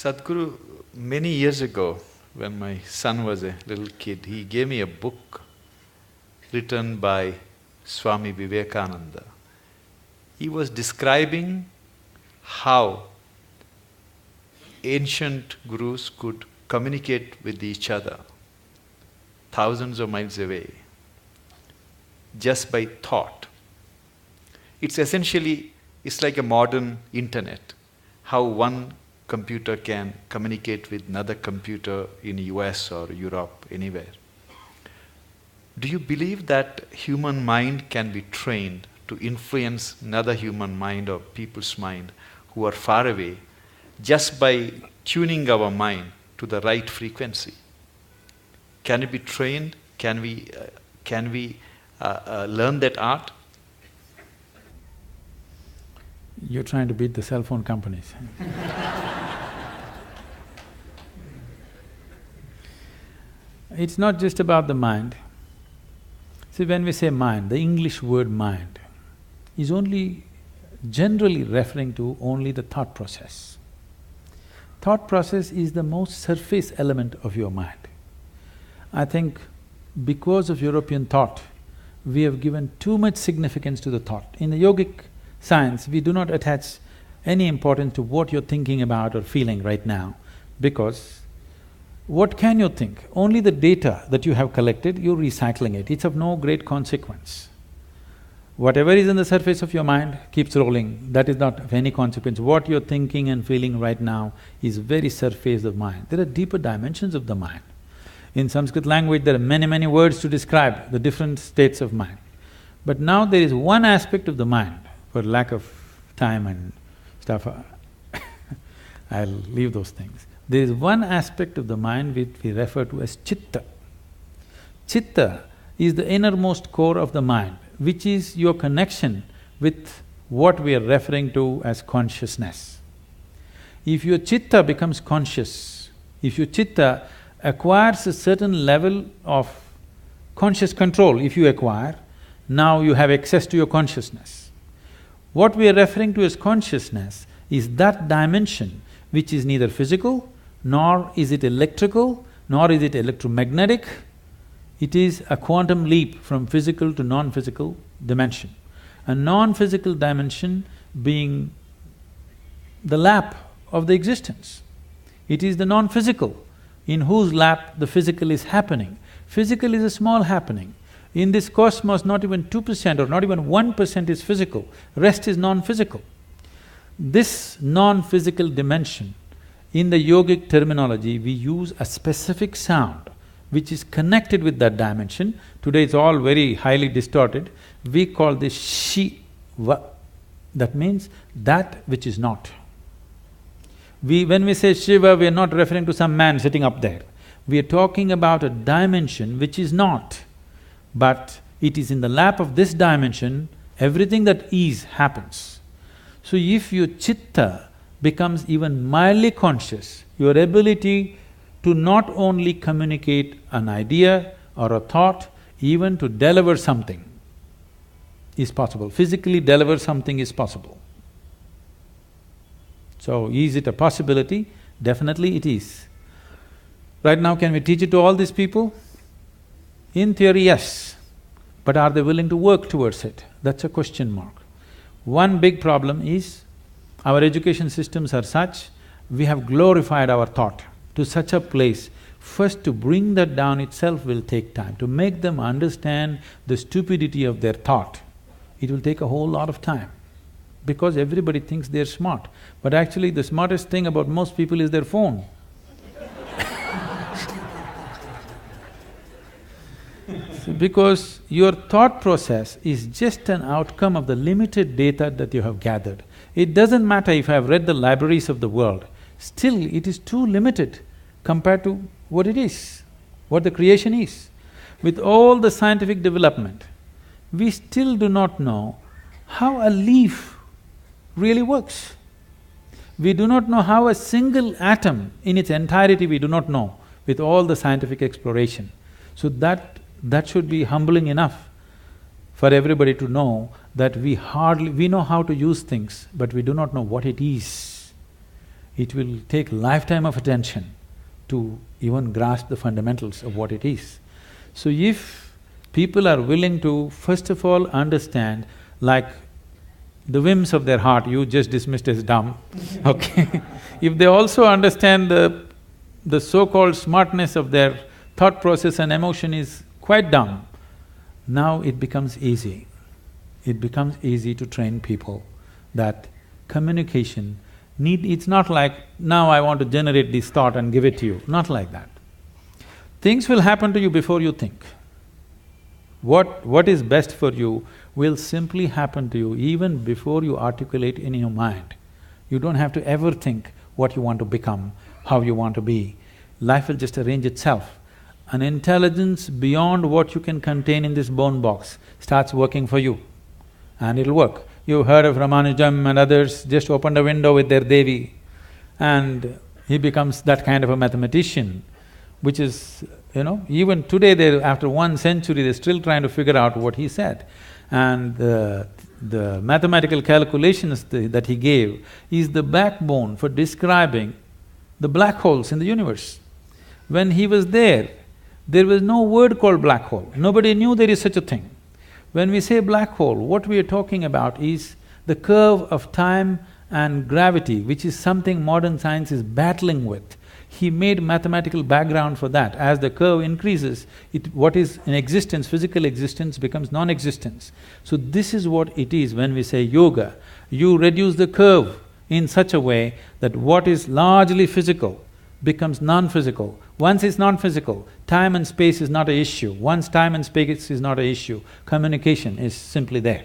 Sadhguru, many years ago, when my son was a little kid, he gave me a book written by Swami Vivekananda. He was describing how ancient gurus could communicate with each other thousands of miles away just by thought. It's like a modern internet, how one computer can communicate with another computer in US or Europe, anywhere. Do you believe that human mind can be trained to influence another human mind or people's mind who are far away just by tuning our mind to the right frequency? Can it be trained? Can we learn that art? You're trying to beat the cell phone companies. It's not just about the mind. See, when we say mind, the English word mind is only generally referring to only the thought process. Thought process is the most surface element of your mind. I think because of European thought, we have given too much significance to the thought. In the yogic science, we do not attach any importance to what you're thinking about or feeling right now, because what can you think? Only the data that you have collected, you're recycling it. It's of no great consequence. Whatever is in the surface of your mind keeps rolling, that is not of any consequence. What you're thinking and feeling right now is very surface of mind. There are deeper dimensions of the mind. In Sanskrit language, there are many words to describe the different states of mind. But now there is one aspect of the mind, for lack of time and stuff, I'll leave those things. There is one aspect of the mind which we refer to as chitta. Chitta is the innermost core of the mind, which is your connection with what we are referring to as consciousness. If your chitta becomes conscious, if your chitta acquires a certain level of conscious control, if you acquire, now you have access to your consciousness. What we are referring to as consciousness is that dimension which is neither physical, nor is it electrical, nor is it electromagnetic. It is a quantum leap from physical to non-physical dimension. A non-physical dimension being the lap of the existence. It is the non-physical in whose lap the physical is happening. Physical is a small happening. In this cosmos, not even 2% or not even 1% is physical, rest is non-physical. This non-physical dimension, in the yogic terminology, we use a specific sound which is connected with that dimension. Today it's all very highly distorted. We call this Shiva. That means that which is not. When we say Shiva, we are not referring to some man sitting up there. We are talking about a dimension which is not, but it is in the lap of this dimension, everything that is happens. So if your chitta becomes even mildly conscious, your ability to not only communicate an idea or a thought, even to deliver something is possible. Physically deliver something is possible. So, is it a possibility? Definitely it is. Right now, can we teach it to all these people? In theory, yes. But are they willing to work towards it? That's a question mark. One big problem is, our education systems are such, we have glorified our thought to such a place. First, to bring that down itself will take time. To make them understand the stupidity of their thought, it will take a whole lot of time. Because everybody thinks they're smart, but actually the smartest thing about most people is their phone. Because your thought process is just an outcome of the limited data that you have gathered. It doesn't matter if I have read the libraries of the world, still it is too limited compared to what it is, what the creation is. With all the scientific development, we still do not know how a leaf really works. We do not know how a single atom in its entirety we do not know with all the scientific exploration. So that should be humbling enough for everybody to know that we know how to use things, but we do not know what it is. it will take lifetime of attention to even grasp the fundamentals of what it is. So if people are willing to first of all understand, like the whims of their heart you just dismissed as dumb, okay? If they also understand the so-called smartness of their thought process and emotion is quite dumb, now it becomes easy. It becomes easy to train people that communication it's not like, now I want to generate this thought and give it to you, not like that. Things will happen to you before you think. What is best for you will simply happen to you even before you articulate in your mind. You don't have to ever think what you want to become, how you want to be. Life will just arrange itself. An intelligence beyond what you can contain in this bone box starts working for you, and it'll work. You've heard of Ramanujam and others, just opened a window with their Devi, and he becomes that kind of a mathematician, which is, even today after 1 century, they're still trying to figure out what he said. And the mathematical calculations that he gave is the backbone for describing the black holes in the universe. When he was there was no word called black hole, nobody knew there is such a thing. When we say black hole, what we are talking about is the curve of time and gravity, which is something modern science is battling with. He made mathematical background for that. As the curve increases, what is in existence, physical existence, becomes non-existence. So this is what it is when we say yoga. You reduce the curve in such a way that what is largely physical becomes non-physical. Once it's non-physical, time and space is not an issue. Once time and space is not an issue, communication is simply there.